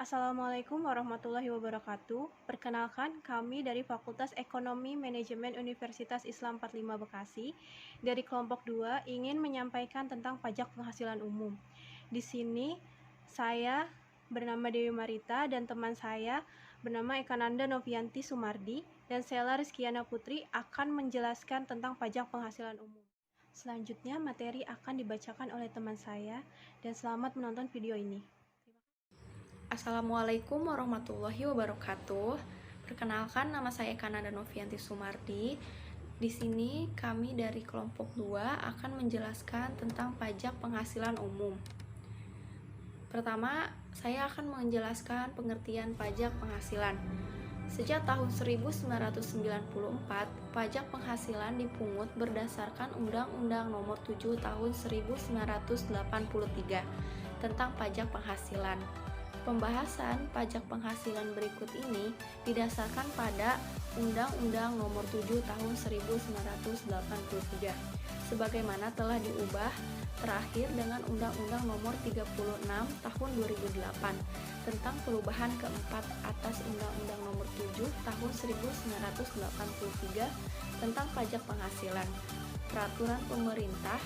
Assalamualaikum warahmatullahi wabarakatuh. Perkenalkan, kami dari Fakultas Ekonomi Manajemen Universitas Islam 45 Bekasi dari kelompok 2 ingin menyampaikan tentang pajak penghasilan umum. Di sini saya bernama Dewi Marita dan teman saya bernama Ekananda Novianti Sumardi dan Sela Rizkiana Putri akan menjelaskan tentang pajak penghasilan umum. Selanjutnya materi akan dibacakan oleh teman saya dan selamat menonton video ini. Assalamualaikum warahmatullahi wabarakatuh. Perkenalkan, nama saya Ekananda Novianti Sumardi. Di sini kami dari kelompok 2 akan menjelaskan tentang pajak penghasilan umum. Pertama, saya akan menjelaskan pengertian pajak penghasilan. Sejak tahun 1994, pajak penghasilan dipungut berdasarkan Undang-Undang Nomor 7 Tahun 1983 tentang pajak penghasilan. Pembahasan pajak penghasilan berikut ini didasarkan pada Undang-Undang Nomor 7 Tahun 1983 sebagaimana telah diubah terakhir dengan Undang-Undang Nomor 36 Tahun 2008 tentang perubahan keempat atas Undang-Undang Nomor 7 Tahun 1983 tentang pajak penghasilan, peraturan pemerintah,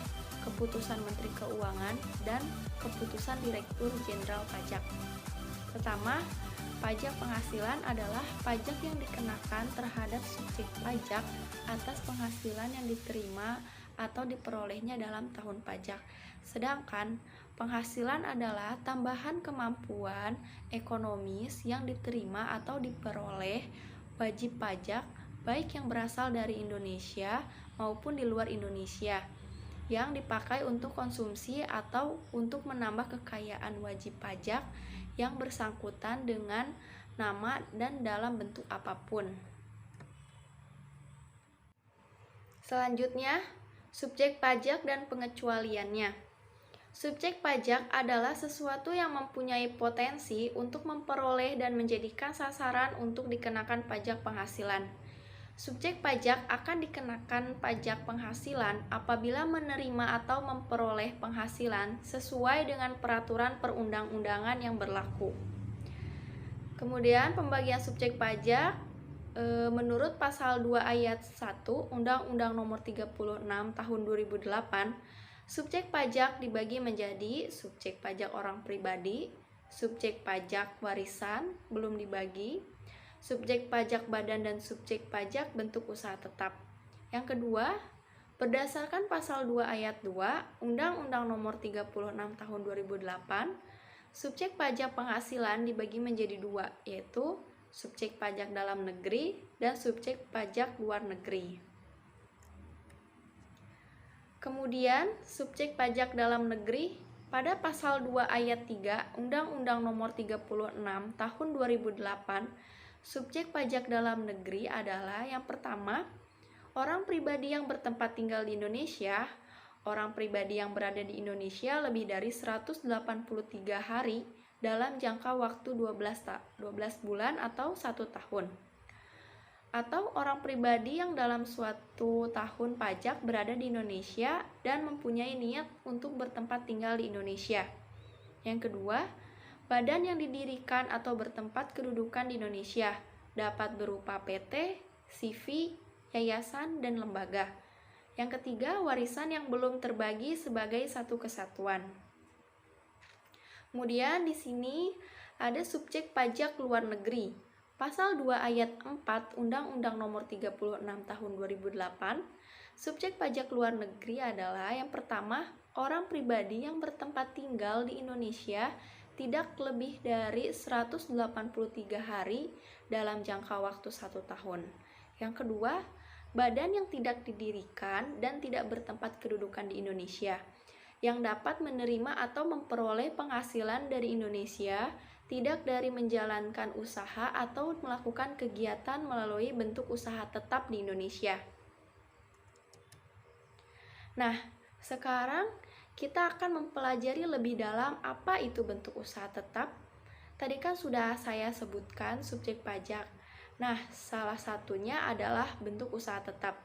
keputusan Menteri Keuangan, dan keputusan Direktur Jenderal Pajak. Pertama, pajak penghasilan adalah pajak yang dikenakan terhadap subjek pajak atas penghasilan yang diterima atau diperolehnya dalam tahun pajak. Sedangkan penghasilan adalah tambahan kemampuan ekonomis yang diterima atau diperoleh wajib pajak baik yang berasal dari Indonesia maupun di luar Indonesia yang dipakai untuk konsumsi atau untuk menambah kekayaan wajib pajak yang bersangkutan dengan nama dan dalam bentuk apapun. Selanjutnya, subjek pajak dan pengecualiannya. Subjek pajak adalah sesuatu yang mempunyai potensi untuk memperoleh dan menjadikan sasaran untuk dikenakan pajak penghasilan. Subjek pajak akan dikenakan pajak penghasilan apabila menerima atau memperoleh penghasilan sesuai dengan peraturan perundang-undangan yang berlaku. Kemudian pembagian subjek pajak menurut pasal 2 ayat 1 Undang-Undang Nomor 36 Tahun 2008, subjek pajak dibagi menjadi subjek pajak orang pribadi, subjek pajak warisan belum dibagi, subjek pajak badan dan subjek pajak bentuk usaha tetap. Yang kedua, berdasarkan pasal 2 ayat 2 Undang-Undang Nomor 36 Tahun 2008, subjek pajak penghasilan dibagi menjadi dua, yaitu subjek pajak dalam negeri dan subjek pajak luar negeri. Kemudian, subjek pajak dalam negeri pada pasal 2 ayat 3 Undang-Undang Nomor 36 Tahun 2008, subjek pajak dalam negeri adalah yang pertama, orang pribadi yang bertempat tinggal di Indonesia, orang pribadi yang berada di Indonesia lebih dari 183 hari dalam jangka waktu 12 bulan atau 1 tahun. Atau orang pribadi yang dalam suatu tahun pajak berada di Indonesia dan mempunyai niat untuk bertempat tinggal di Indonesia. Yang kedua, badan yang didirikan atau bertempat kedudukan di Indonesia dapat berupa PT, CV, yayasan, dan lembaga. Yang ketiga, warisan yang belum terbagi sebagai satu kesatuan. Kemudian di sini ada subjek pajak luar negeri. Pasal 2 ayat 4 Undang-Undang Nomor 36 Tahun 2008, subjek pajak luar negeri adalah yang pertama, orang pribadi yang bertempat tinggal di Indonesia tidak lebih dari 183 hari dalam jangka waktu 1 tahun. Yang kedua, badan yang tidak didirikan dan tidak bertempat kedudukan di Indonesia yang dapat menerima atau memperoleh penghasilan dari Indonesia tidak dari menjalankan usaha atau melakukan kegiatan melalui bentuk usaha tetap di Indonesia. Nah, sekarang kita akan mempelajari lebih dalam apa itu bentuk usaha tetap. Tadi kan sudah saya sebutkan subjek pajak. Nah, salah satunya adalah bentuk usaha tetap.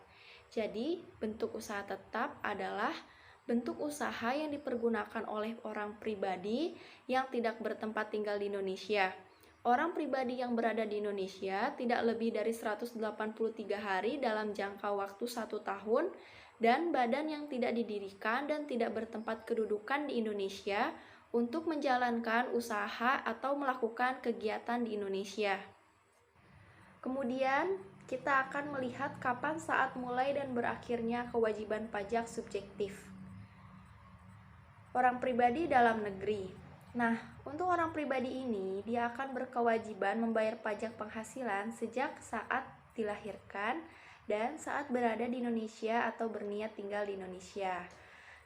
Jadi, bentuk usaha tetap adalah Bentuk usaha yang dipergunakan oleh orang pribadi yang tidak bertempat tinggal di Indonesia. Orang pribadi yang berada di Indonesia tidak lebih dari 183 hari dalam jangka waktu 1 tahun, dan badan yang tidak didirikan dan tidak bertempat kedudukan di Indonesia untuk menjalankan usaha atau melakukan kegiatan di Indonesia. Kemudian, kita akan melihat kapan saat mulai dan berakhirnya kewajiban pajak subjektif. Orang pribadi dalam negeri. Nah, untuk orang pribadi ini, dia akan berkewajiban membayar pajak penghasilan sejak saat dilahirkan dan saat berada di Indonesia atau berniat tinggal di Indonesia.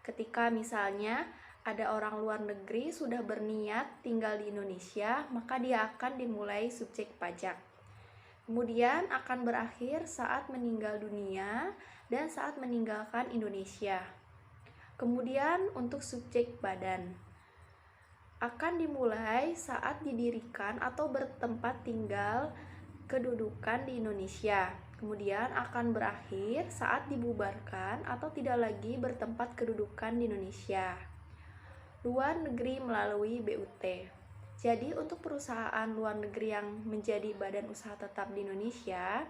Ketika misalnya ada orang luar negeri sudah berniat tinggal di Indonesia, maka dia akan dimulai subjek pajak. Kemudian akan berakhir saat meninggal dunia dan saat meninggalkan Indonesia. Kemudian untuk subjek badan akan dimulai saat didirikan atau bertempat tinggal kedudukan di Indonesia. Kemudian akan berakhir saat dibubarkan atau tidak lagi bertempat kedudukan di Indonesia. Luar negeri melalui BUT. Jadi untuk perusahaan luar negeri yang menjadi badan usaha tetap di Indonesia,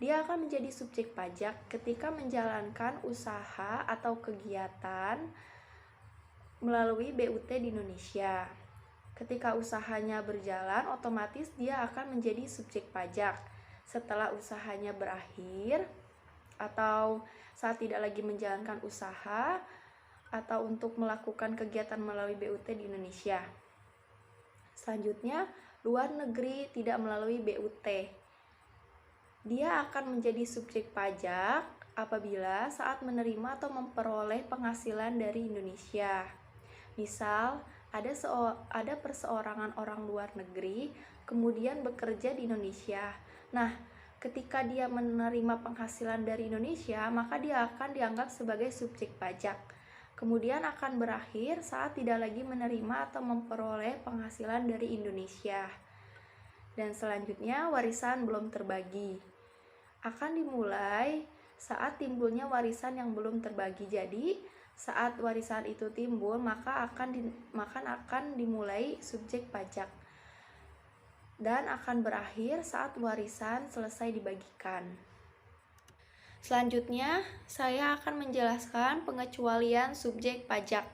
dia akan menjadi subjek pajak ketika menjalankan usaha atau kegiatan melalui BUT di Indonesia. Ketika usahanya berjalan, otomatis dia akan menjadi subjek pajak. Setelah usahanya berakhir atau saat tidak lagi menjalankan usaha atau untuk melakukan kegiatan melalui BUT di Indonesia. Selanjutnya, luar negeri tidak melalui BUT. Dia akan menjadi subjek pajak apabila saat menerima atau memperoleh penghasilan dari Indonesia. Misal, ada perseorangan orang luar negeri kemudian bekerja di Indonesia. Nah, ketika dia menerima penghasilan dari Indonesia, maka dia akan dianggap sebagai subjek pajak. Kemudian akan berakhir saat tidak lagi menerima atau memperoleh penghasilan dari Indonesia. Dan selanjutnya, warisan belum terbagi akan dimulai saat timbulnya warisan yang belum terbagi. Jadi, saat warisan itu timbul, maka akan dimulai subjek pajak dan akan berakhir saat warisan selesai dibagikan. Selanjutnya, saya akan menjelaskan pengecualian subjek pajak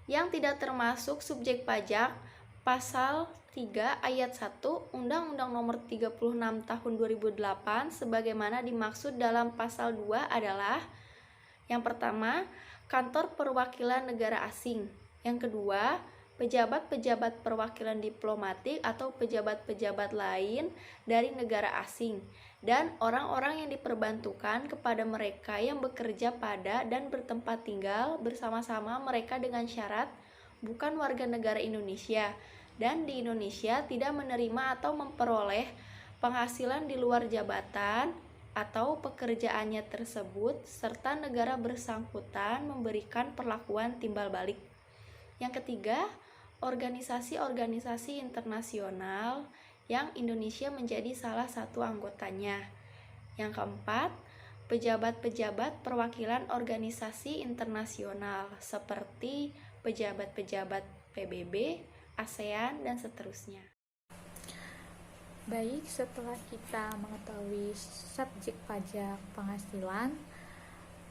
yang tidak termasuk subjek pajak. Pasal 3 ayat 1 Undang-Undang Nomor 36 Tahun 2008 sebagaimana dimaksud dalam pasal 2 adalah: yang pertama, kantor perwakilan negara asing. Yang kedua, pejabat-pejabat perwakilan diplomatik atau pejabat-pejabat lain dari negara asing, dan orang-orang yang diperbantukan kepada mereka yang bekerja pada dan bertempat tinggal bersama-sama mereka dengan syarat bukan warga negara Indonesia dan di Indonesia tidak menerima atau memperoleh penghasilan di luar jabatan atau pekerjaannya tersebut, serta negara bersangkutan memberikan perlakuan timbal balik. Yang ketiga, organisasi-organisasi internasional yang Indonesia menjadi salah satu anggotanya. Yang keempat, pejabat-pejabat perwakilan organisasi internasional seperti pejabat-pejabat PBB, ASEAN, dan seterusnya. Baik, setelah kita mengetahui subjek pajak penghasilan,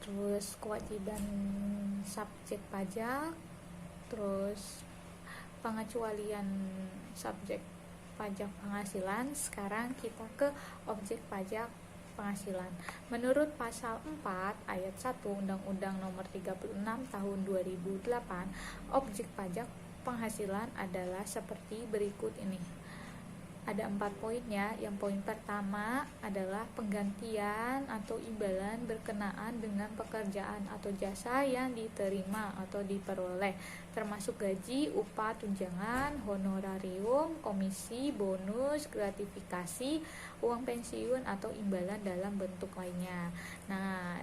terus kewajiban subjek pajak, terus pengecualian subjek pajak penghasilan, sekarang kita ke objek pajak penghasilan. Menurut pasal 4 ayat 1 Undang-Undang Nomor 36 Tahun 2008, objek pajak penghasilan adalah seperti berikut ini. Ada 4 poinnya. Yang poin pertama adalah penggantian atau imbalan berkenaan dengan pekerjaan atau jasa yang diterima atau diperoleh, termasuk gaji, upah, tunjangan, honorarium, komisi, bonus, gratifikasi, uang pensiun, atau imbalan dalam bentuk lainnya. Nah,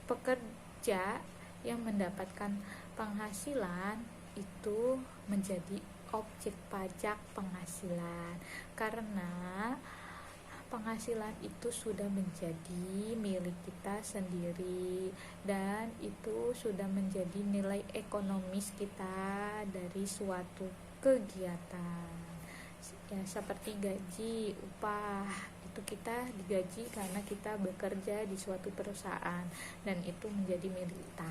pekerja yang mendapatkan penghasilan itu menjadi objek pajak penghasilan karena penghasilan itu sudah menjadi milik kita sendiri dan itu sudah menjadi nilai ekonomis kita dari suatu kegiatan. Ya, seperti gaji, upah, itu kita digaji karena kita bekerja di suatu perusahaan dan itu menjadi milik kita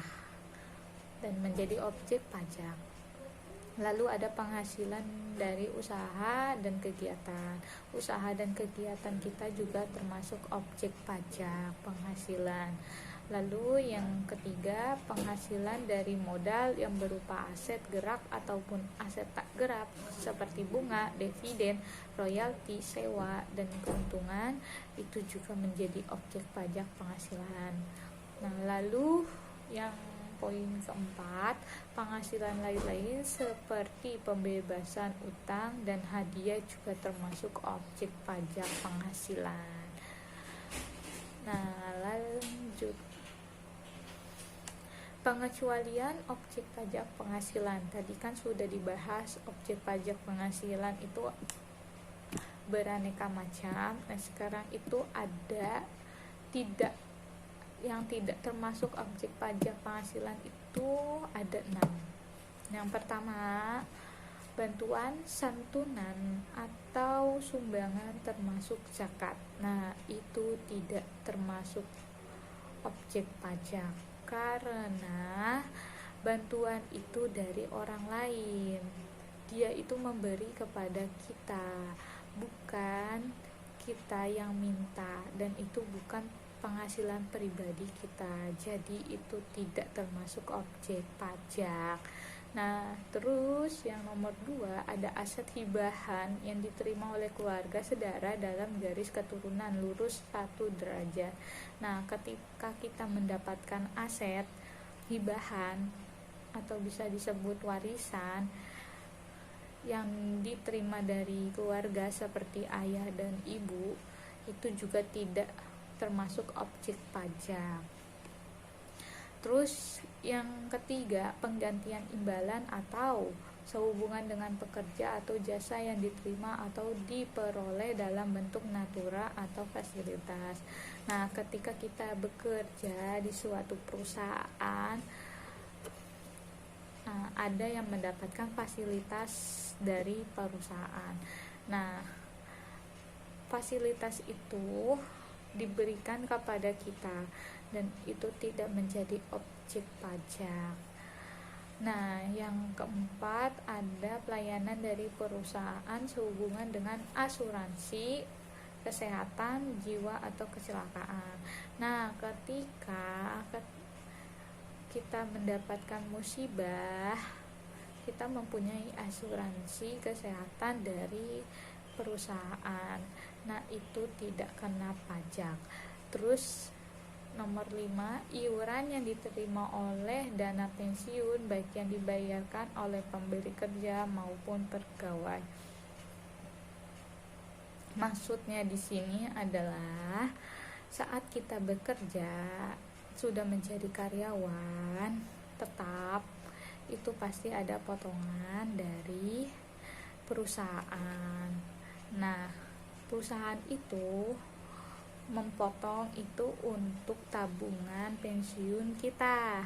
dan menjadi objek pajak. Lalu ada penghasilan dari usaha dan kegiatan. Usaha dan kegiatan kita juga termasuk objek pajak penghasilan. Lalu yang ketiga, penghasilan dari modal yang berupa aset gerak ataupun aset tak gerak seperti bunga, dividen, royalti, sewa, dan keuntungan itu juga menjadi objek pajak penghasilan. Nah, lalu yang poin keempat, penghasilan lain-lain seperti pembebasan utang dan hadiah juga termasuk objek pajak penghasilan. Nah, lanjut. Pengecualian objek pajak penghasilan. Tadi kan sudah dibahas objek pajak penghasilan itu beraneka macam. Nah, sekarang itu ada yang tidak termasuk objek pajak penghasilan itu ada 6. Yang pertama, bantuan, santunan, atau sumbangan termasuk zakat. Nah, itu tidak termasuk objek pajak karena bantuan itu dari orang lain. Dia itu memberi kepada kita, bukan kita yang minta, dan itu bukan penghasilan pribadi kita, jadi itu tidak termasuk objek pajak. Nah, terus yang nomor 2 ada aset hibahan yang diterima oleh keluarga saudara dalam garis keturunan lurus 1 derajat. Nah, ketika kita mendapatkan aset hibahan atau bisa disebut warisan yang diterima dari keluarga seperti ayah dan ibu, itu juga tidak termasuk objek pajak. Terus yang ketiga, penggantian imbalan atau sehubungan dengan pekerja atau jasa yang diterima atau diperoleh dalam bentuk natura atau fasilitas. Nah, ketika kita bekerja di suatu perusahaan, ada yang mendapatkan fasilitas dari perusahaan. Nah, fasilitas itu diberikan kepada kita dan itu tidak menjadi objek pajak. Nah, yang keempat ada pelayanan dari perusahaan sehubungan dengan asuransi kesehatan jiwa atau kecelakaan. Nah, ketika kita mendapatkan musibah, kita mempunyai asuransi kesehatan dari perusahaan. Nah, itu tidak kena pajak. Terus nomor 5, iuran yang diterima oleh dana pensiun baik yang dibayarkan oleh pemberi kerja maupun pegawai. Maksudnya di sini adalah saat kita bekerja sudah menjadi karyawan tetap, itu pasti ada potongan dari perusahaan. Nah, perusahaan itu memotong itu untuk tabungan pensiun kita.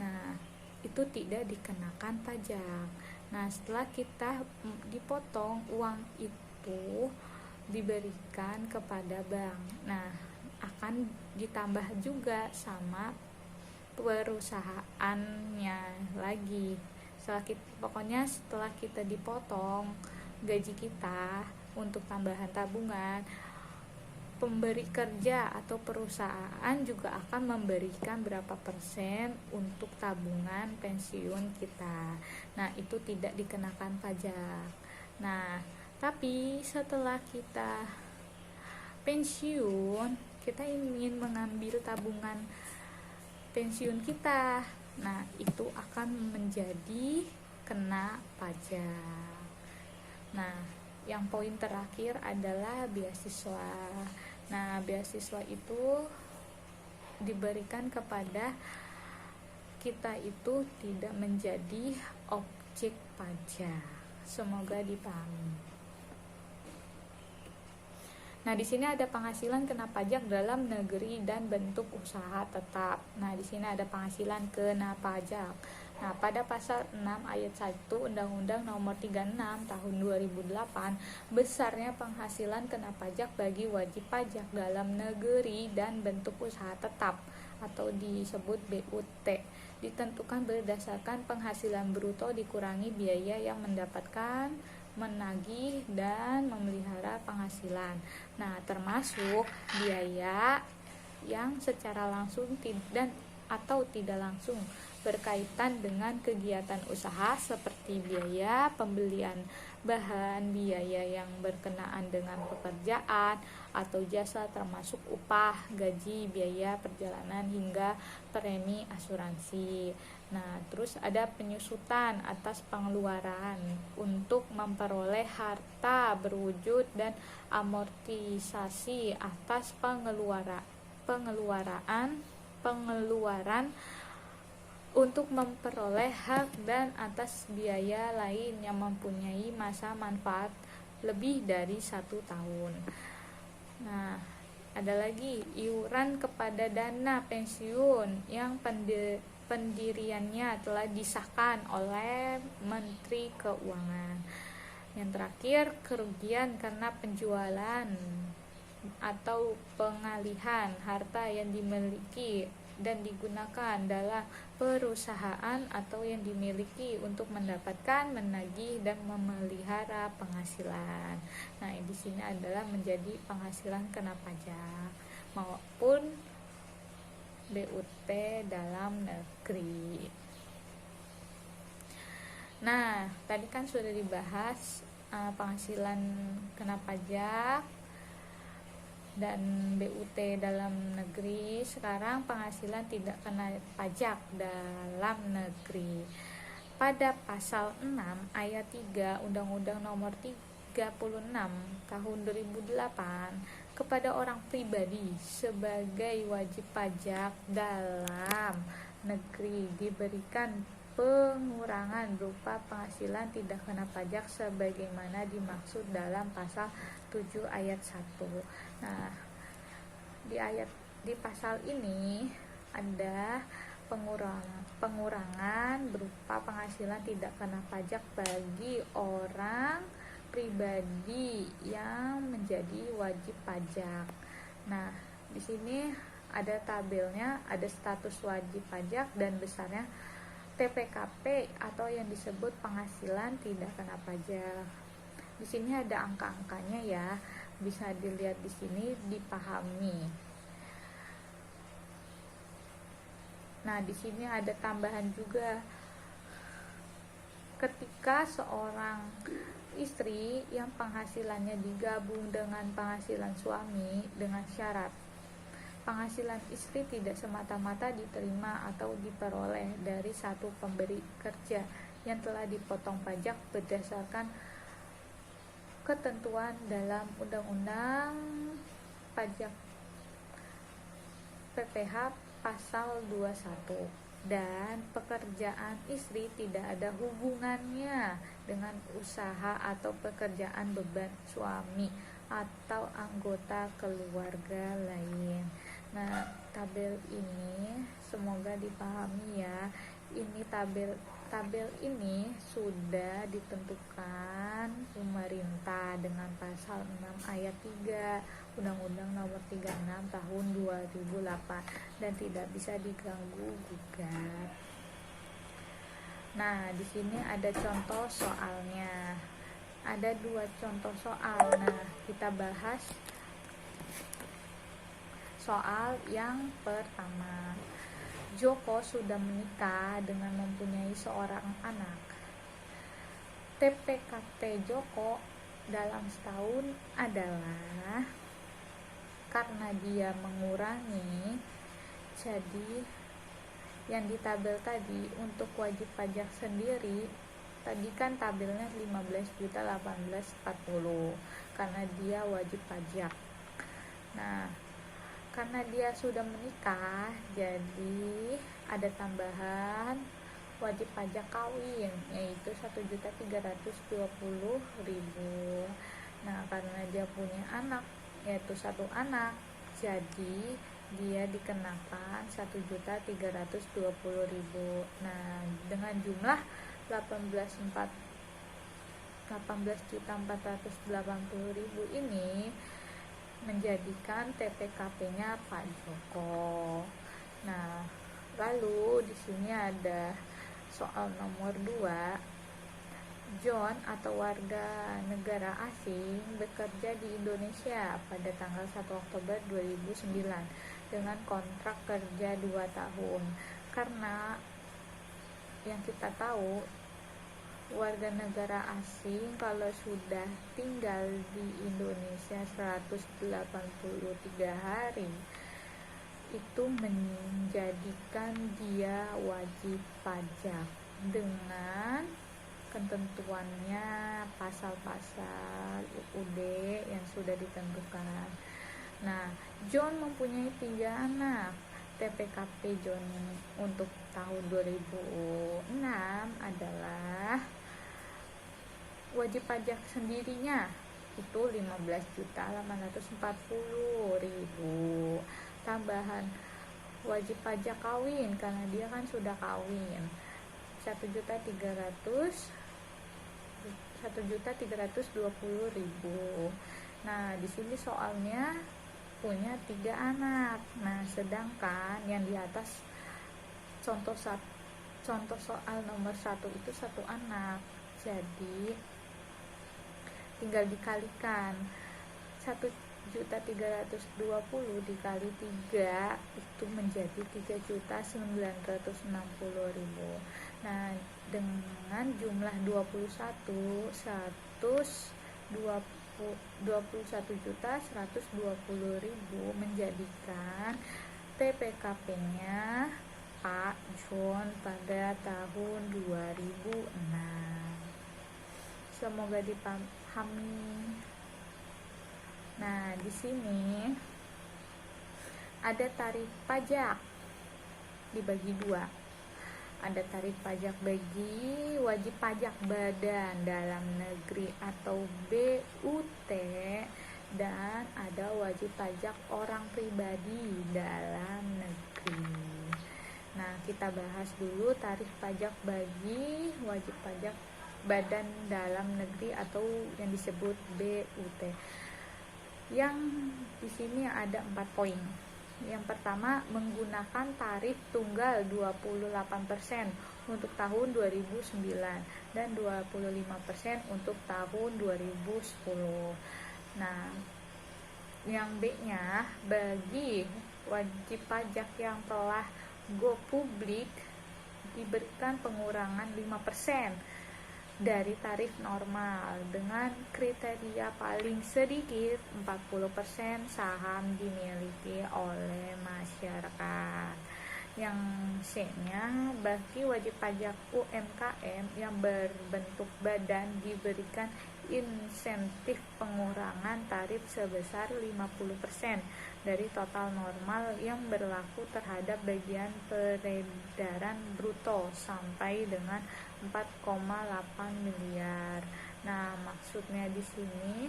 Nah, itu tidak dikenakan pajak. Nah, setelah kita dipotong, uang itu diberikan kepada bank. Nah, akan ditambah juga sama perusahaannya lagi. Setelah kita dipotong gaji kita untuk tambahan tabungan, pemberi kerja atau perusahaan juga akan memberikan berapa persen untuk tabungan pensiun kita. Nah, itu tidak dikenakan pajak. Nah, tapi setelah kita pensiun, kita ingin mengambil tabungan pensiun kita. Nah, itu akan menjadi kena pajak. Nah, yang poin terakhir adalah beasiswa. Nah, beasiswa itu diberikan kepada kita, itu tidak menjadi objek pajak. Semoga dipahami. Nah, di sini ada penghasilan kena pajak dalam negeri dan bentuk usaha tetap. Nah, di sini ada penghasilan kena pajak. Nah, pada pasal 6 ayat 1 Undang-Undang Nomor 36 Tahun 2008, besarnya penghasilan kena pajak bagi wajib pajak dalam negeri dan bentuk usaha tetap atau disebut BUT ditentukan berdasarkan penghasilan bruto dikurangi biaya yang mendapatkan, menagih, dan memelihara penghasilan. Nah, termasuk biaya yang secara langsung dan atau tidak langsung berkaitan dengan kegiatan usaha seperti biaya pembelian bahan, biaya yang berkenaan dengan pekerjaan atau jasa termasuk upah, gaji, biaya perjalanan hingga premi asuransi. Nah, terus ada penyusutan atas pengeluaran untuk memperoleh harta berwujud dan amortisasi atas pengeluaran untuk memperoleh hak dan atas biaya lain yang mempunyai masa manfaat lebih dari 1 tahun. Nah, ada lagi iuran kepada dana pensiun yang pendiriannya telah disahkan oleh Menteri Keuangan. Yang terakhir, kerugian karena penjualan atau pengalihan harta yang dimiliki dan digunakan dalam perusahaan atau yang dimiliki untuk mendapatkan, menagih, dan memelihara penghasilan. Nah, di sini adalah menjadi penghasilan kena pajak maupun BUT dalam negeri. Nah, tadi kan sudah dibahas penghasilan kena pajak dan BUT dalam negeri. Sekarang penghasilan tidak kena pajak dalam negeri. Pada pasal 6 ayat 3 Undang-Undang Nomor 36 Tahun 2008 kepada orang pribadi sebagai wajib pajak dalam negeri diberikan pengurangan berupa penghasilan tidak kena pajak sebagaimana dimaksud dalam pasal 7 ayat 1. Nah, di pasal ini ada pengurangan berupa penghasilan tidak kena pajak bagi orang pribadi yang menjadi wajib pajak. Nah, di sini ada tabelnya, ada status wajib pajak dan besarnya TPKP atau yang disebut penghasilan tidak kena pajak. Di sini ada angka-angkanya ya, bisa dilihat di sini, dipahami. Nah, di sini ada tambahan juga. Ketika seorang istri yang penghasilannya digabung dengan penghasilan suami dengan syarat penghasilan istri tidak semata-mata diterima atau diperoleh dari satu pemberi kerja yang telah dipotong pajak berdasarkan ketentuan dalam Undang-Undang Pajak PPh pasal 21 dan pekerjaan istri tidak ada hubungannya dengan usaha atau pekerjaan beban suami atau anggota keluarga lain. Nah, tabel ini semoga dipahami ya. Ini tabel ini sudah ditentukan pemerintah dengan pasal 6 ayat 3 Undang-Undang Nomor 36 Tahun 2008 dan tidak bisa diganggu gugat. Nah, di sini ada contoh soalnya. Ada 2 contoh soal. Nah, kita bahas soal yang pertama. Joko sudah menikah dengan mempunyai seorang anak. TPKT Joko dalam setahun adalah karena dia mengurangi. Jadi yang di tabel tadi untuk wajib pajak sendiri tadi kan tabelnya 15.1840 karena dia wajib pajak. Nah, karena dia sudah menikah, jadi ada tambahan wajib pajak kawin yaitu 1.320.000. Nah, karena dia punya anak yaitu satu anak, jadi dia dikenakan 1.320.000. Nah, dengan jumlah 18.480.000 ini menjadikan TPKP-nya Pak Joko. Nah, lalu di sini ada soal nomor 2. John atau warga negara asing bekerja di Indonesia pada tanggal 1 Oktober 2009 dengan kontrak kerja 2 tahun. Karena yang kita tahu, warga negara asing kalau sudah tinggal di Indonesia 183 hari itu menjadikan dia wajib pajak dengan ketentuannya, pasal-pasal UUD yang sudah ditentukan. Nah, John mempunyai 3 anak. TPKP John untuk tahun 2006 adalah wajib pajak sendirinya itu 15.840.000. Tambahan wajib pajak kawin karena dia kan sudah kawin 1.320.000. Nah, di sini soalnya punya 3 anak. Nah, sedangkan yang di atas contoh soal nomor 1 itu 1 anak. Jadi tinggal dikalikan 1.320.000 dikali 3 itu menjadi 3.960.000. Nah, dengan jumlah 21.120.000 menjadikan TPKP-nya Pak John pada tahun 2006. Semoga dipahami. Nah, di sini ada tarif pajak dibagi 2. Ada tarif pajak bagi wajib pajak badan dalam negeri atau BUT, dan ada wajib pajak orang pribadi dalam negeri. Nah, kita bahas dulu tarif pajak bagi wajib pajak badan dalam negeri atau yang disebut BUT. Yang di sini ada 4 poin. Yang pertama, menggunakan tarif tunggal 28% untuk tahun 2009 dan 25% untuk tahun 2010. Nah, yang B-nya, bagi wajib pajak yang telah go publik diberikan pengurangan 5% dari tarif normal dengan kriteria paling sedikit 40% saham dimiliki oleh masyarakat. Yang C-nya, bagi wajib pajak UMKM yang berbentuk badan diberikan insentif pengurangan tarif sebesar 50% dari total normal yang berlaku terhadap bagian peredaran bruto sampai dengan 4,8 miliar. Nah, maksudnya di sini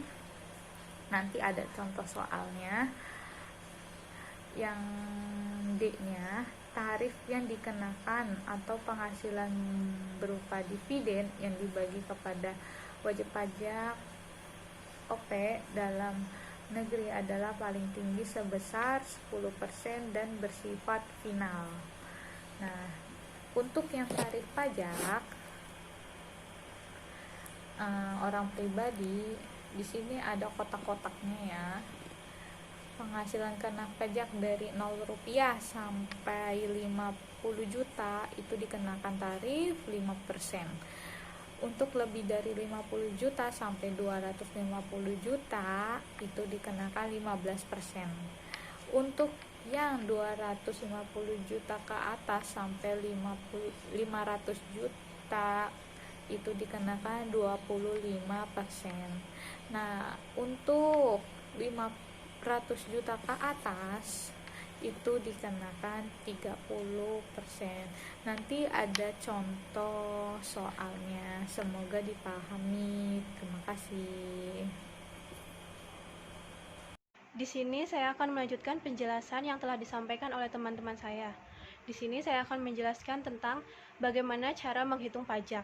nanti ada contoh soalnya. Yang D-nya, tarif yang dikenakan atau penghasilan berupa dividen yang dibagi kepada wajib pajak OP dalam negeri adalah paling tinggi sebesar 10% dan bersifat final. Nah, untuk yang tarif pajak orang pribadi, di sini ada kotak-kotaknya ya. Penghasilan kena pajak dari 0 rupiah sampai 50 juta itu dikenakan tarif 5%. Untuk lebih dari 50 juta sampai 250 juta itu dikenakan 15%. Untuk yang 250 juta ke atas sampai 500 juta itu dikenakan 25%. Nah, untuk 500 juta ke atas itu dikenakan 30%. Nanti ada contoh soalnya, semoga dipahami. Terima kasih. Di sini saya akan melanjutkan penjelasan yang telah disampaikan oleh teman-teman saya. Di sini saya akan menjelaskan tentang bagaimana cara menghitung pajak.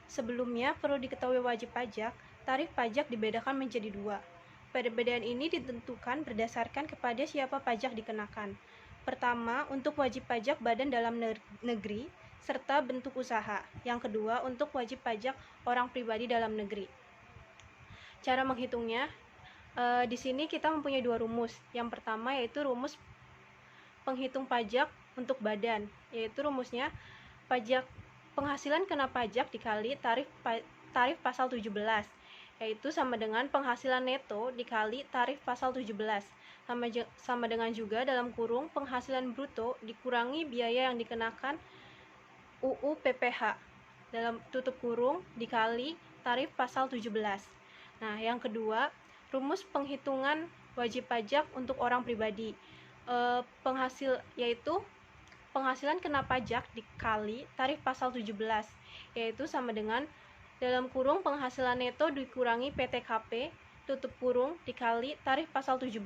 Sebelumnya, perlu diketahui wajib pajak, tarif pajak dibedakan menjadi dua. Perbedaan ini ditentukan berdasarkan kepada siapa pajak dikenakan. Pertama, untuk wajib pajak badan dalam negeri, serta bentuk usaha. Yang kedua, untuk wajib pajak orang pribadi dalam negeri. Cara menghitungnya, di sini kita mempunyai dua rumus. Yang pertama yaitu rumus penghitung pajak untuk badan, yaitu rumusnya pajak penghasilan kena pajak dikali tarif pasal 17, yaitu sama dengan penghasilan neto dikali tarif pasal 17. Sama dengan juga dalam kurung penghasilan bruto dikurangi biaya yang dikenakan UU PPH dalam tutup kurung dikali tarif pasal 17. Nah, yang kedua, rumus penghitungan wajib pajak untuk orang pribadi. Yaitu penghasilan kena pajak dikali tarif pasal 17, yaitu sama dengan dalam kurung penghasilan neto dikurangi PTKP tutup kurung dikali tarif pasal 17,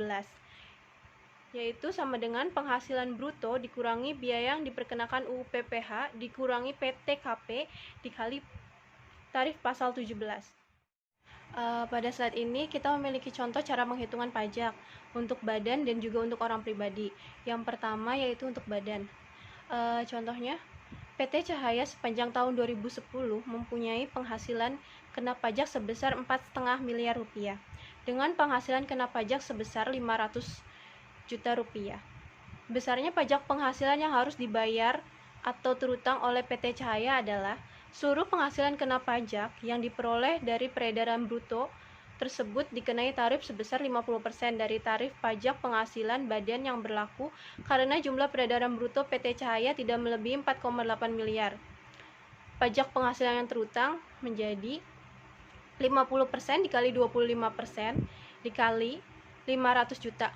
yaitu sama dengan penghasilan bruto dikurangi biaya yang diperkenakan UU PPH dikurangi PTKP dikali tarif pasal 17. Pada saat ini kita memiliki contoh cara penghitungan pajak untuk badan dan juga untuk orang pribadi. Yang pertama yaitu untuk badan. Contohnya, PT Cahaya sepanjang tahun 2010 mempunyai penghasilan kena pajak sebesar 4,5 miliar rupiah dengan penghasilan kena pajak sebesar 500 juta rupiah. Besarnya pajak penghasilan yang harus dibayar atau terutang oleh PT Cahaya adalah seluruh penghasilan kena pajak yang diperoleh dari peredaran bruto tersebut dikenai tarif sebesar 50% dari tarif pajak penghasilan badan yang berlaku karena jumlah peredaran bruto PT Cahaya tidak melebihi 4,8 miliar. Pajak penghasilan yang terutang menjadi 50% dikali 25% dikali 500 juta,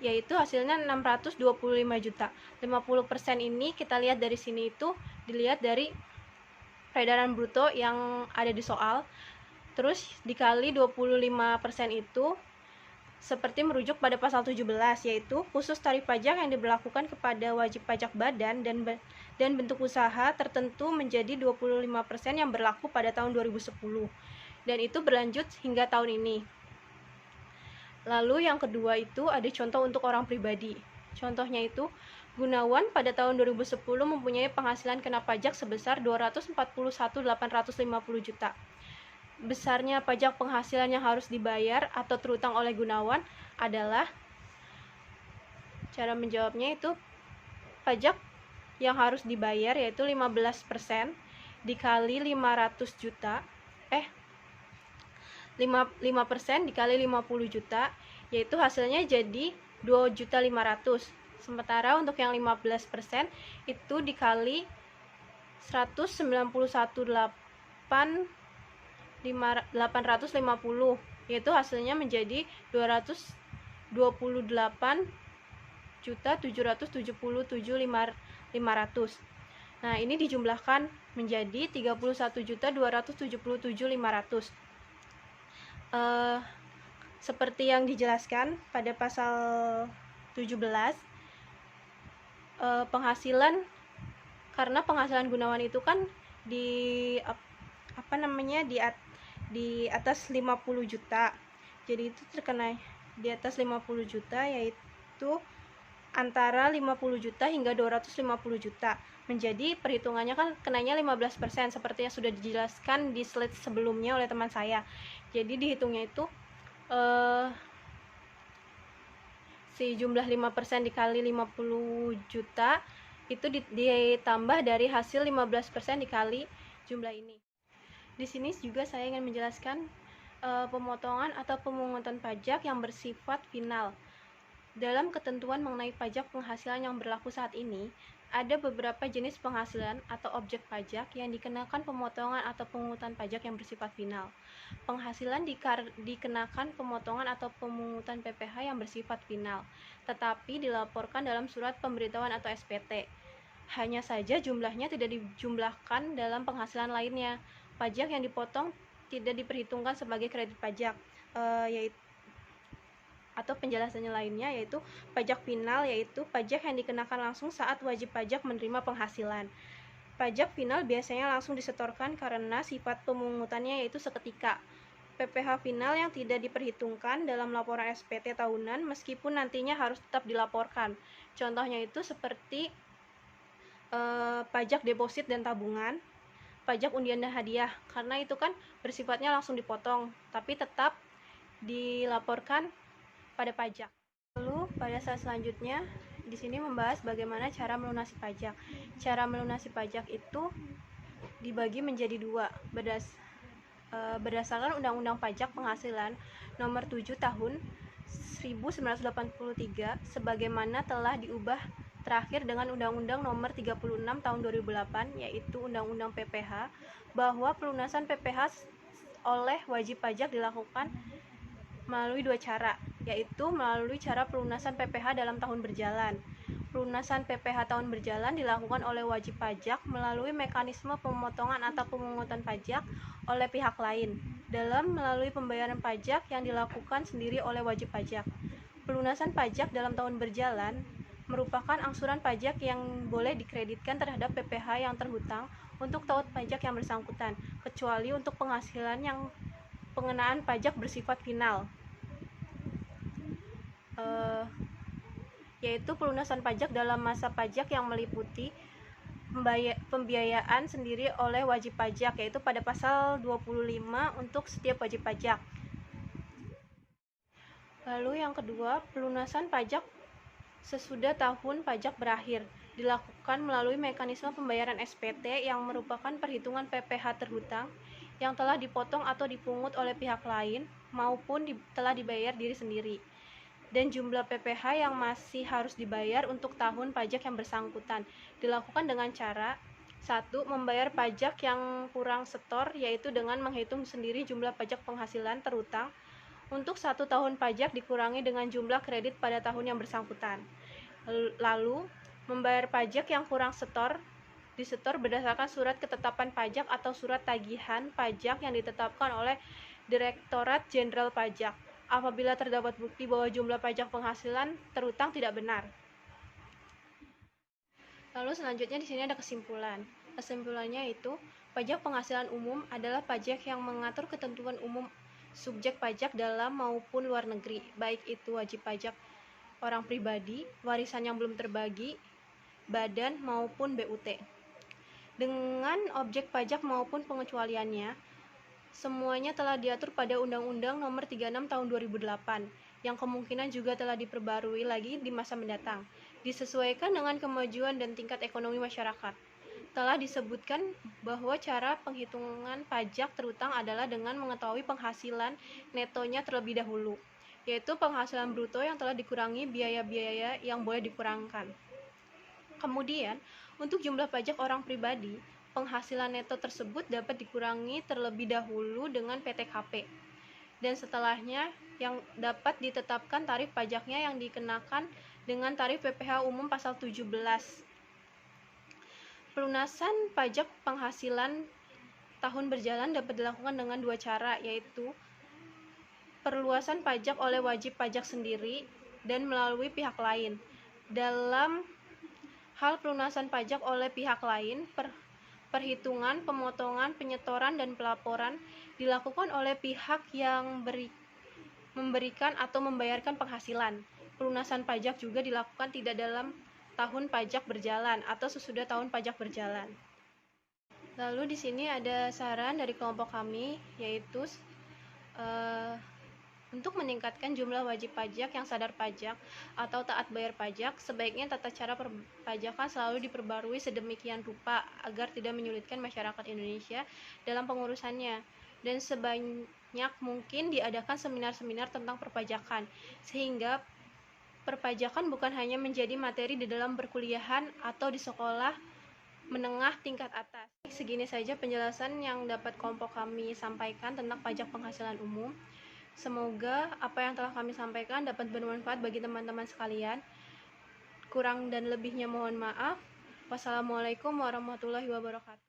yaitu hasilnya 625 juta. 50% ini kita lihat dari sini itu dilihat dari peredaran bruto yang ada di soal, terus dikali 25% itu seperti merujuk pada pasal 17, yaitu khusus tarif pajak yang diberlakukan kepada wajib pajak badan dan bentuk usaha tertentu menjadi 25% yang berlaku pada tahun 2010 dan itu berlanjut hingga tahun ini. Lalu yang kedua itu ada contoh untuk orang pribadi. Contohnya itu Gunawan pada tahun 2010 mempunyai penghasilan kena pajak sebesar 241.850 juta. Besarnya pajak penghasilan yang harus dibayar atau terutang oleh Gunawan adalah, cara menjawabnya itu pajak yang harus dibayar yaitu 15% dikali 500 juta 5% dikali 50 juta, yaitu hasilnya jadi 2.500.000. Sementara untuk yang 15% itu dikali 191.850, yaitu hasilnya menjadi 224.777.500. Nah, ini dijumlahkan menjadi 31.277.500. Seperti yang dijelaskan pada pasal 17, penghasilan, karena penghasilan Gunawan itu kan di atas 50 juta, jadi itu terkena di atas 50 juta, yaitu antara 50 juta hingga 250 juta. Menjadi perhitungannya kan kenanya 15%, seperti yang sudah dijelaskan di slide sebelumnya oleh teman saya. Jadi dihitungnya itu si jumlah 5% dikali 50 juta itu ditambah dari hasil 15% dikali jumlah ini. Di sini juga saya ingin menjelaskan pemotongan atau pemungutan pajak yang bersifat final. Dalam ketentuan mengenai pajak penghasilan yang berlaku saat ini, ada beberapa jenis penghasilan atau objek pajak yang dikenakan pemotongan atau pemungutan pajak yang bersifat final. Penghasilan dikenakan pemotongan atau pemungutan PPH yang bersifat final, tetapi dilaporkan dalam surat pemberitahuan atau SPT. Hanya saja jumlahnya tidak dijumlahkan dalam penghasilan lainnya. Pajak yang dipotong tidak diperhitungkan sebagai kredit pajak, yaitu atau penjelasannya lainnya yaitu pajak final, yaitu pajak yang dikenakan langsung saat wajib pajak menerima penghasilan. Pajak final biasanya langsung disetorkan karena sifat pemungutannya yaitu seketika. PPh final yang tidak diperhitungkan dalam laporan SPT tahunan meskipun nantinya harus tetap dilaporkan. Contohnya itu seperti pajak deposit dan tabungan, pajak undian dan hadiah, karena itu kan bersifatnya langsung dipotong, tapi tetap dilaporkan pada pajak. Lalu pada saat selanjutnya di sini membahas bagaimana cara melunasi pajak. Cara melunasi pajak itu dibagi menjadi dua berdasarkan Undang-Undang Pajak Penghasilan Nomor 7 Tahun 1983 sebagaimana telah diubah terakhir dengan Undang-Undang Nomor 36 Tahun 2008 yaitu Undang-Undang PPh, bahwa pelunasan PPh oleh wajib pajak dilakukan melalui dua cara, yaitu melalui cara pelunasan PPh dalam tahun berjalan. Pelunasan PPh tahun berjalan dilakukan oleh wajib pajak melalui mekanisme pemotongan atau pemungutan pajak oleh pihak lain dalam melalui pembayaran pajak yang dilakukan sendiri oleh wajib pajak. Pelunasan pajak dalam tahun berjalan merupakan angsuran pajak yang boleh dikreditkan terhadap PPh yang terhutang untuk tahun pajak yang bersangkutan, kecuali untuk penghasilan yang pengenaan pajak bersifat final, yaitu pelunasan pajak dalam masa pajak yang meliputi pembiayaan sendiri oleh wajib pajak, yaitu pada pasal 25 untuk setiap wajib pajak. Lalu yang kedua, pelunasan pajak sesudah tahun pajak berakhir dilakukan melalui mekanisme pembayaran SPT yang merupakan perhitungan PPh terhutang yang telah dipotong atau dipungut oleh pihak lain maupun telah dibayar diri sendiri, dan jumlah PPh yang masih harus dibayar untuk tahun pajak yang bersangkutan dilakukan dengan cara 1. Membayar pajak yang kurang setor, yaitu dengan menghitung sendiri jumlah pajak penghasilan terhutang untuk 1 tahun pajak dikurangi dengan jumlah kredit pada tahun yang bersangkutan. Lalu, membayar pajak yang kurang disetor berdasarkan surat ketetapan pajak atau surat tagihan pajak yang ditetapkan oleh Direktorat Jenderal Pajak apabila terdapat bukti bahwa jumlah pajak penghasilan terhutang tidak benar. Lalu selanjutnya di sini ada kesimpulan. Kesimpulannya itu, pajak penghasilan umum adalah pajak yang mengatur ketentuan umum subjek pajak dalam maupun luar negeri, baik itu wajib pajak orang pribadi, warisan yang belum terbagi, badan maupun BUT. Dengan objek pajak maupun pengecualiannya, semuanya telah diatur pada Undang-Undang Nomor 36 Tahun 2008 yang kemungkinan juga telah diperbarui lagi di masa mendatang, disesuaikan dengan kemajuan dan tingkat ekonomi masyarakat. Telah disebutkan bahwa cara penghitungan pajak terhutang adalah dengan mengetahui penghasilan netonya terlebih dahulu, yaitu penghasilan bruto yang telah dikurangi biaya-biaya yang boleh dikurangkan. Kemudian, untuk jumlah pajak orang pribadi, penghasilan neto tersebut dapat dikurangi terlebih dahulu dengan PTKP, dan setelahnya yang dapat ditetapkan tarif pajaknya yang dikenakan dengan tarif PPh umum pasal 17. Pelunasan pajak penghasilan tahun berjalan dapat dilakukan dengan dua cara, yaitu perluasan pajak oleh wajib pajak sendiri dan melalui pihak lain. Dalam hal pelunasan pajak oleh pihak lain, perhitungan, pemotongan, penyetoran, dan pelaporan dilakukan oleh pihak yang memberikan atau membayarkan penghasilan. Pelunasan pajak juga dilakukan tidak dalam tahun pajak berjalan atau sesudah tahun pajak berjalan. Lalu di sini ada saran dari kelompok kami, yaitu untuk meningkatkan jumlah wajib pajak yang sadar pajak atau taat bayar pajak, sebaiknya tata cara perpajakan selalu diperbarui sedemikian rupa agar tidak menyulitkan masyarakat Indonesia dalam pengurusannya, dan sebanyak mungkin diadakan seminar-seminar tentang perpajakan, sehingga perpajakan bukan hanya menjadi materi di dalam perkuliahan atau di sekolah menengah tingkat atas. Segini saja penjelasan yang dapat kelompok kami sampaikan tentang pajak penghasilan umum. Semoga apa yang telah kami sampaikan dapat bermanfaat bagi teman-teman sekalian. Kurang dan lebihnya mohon maaf. Wassalamualaikum warahmatullahi wabarakatuh.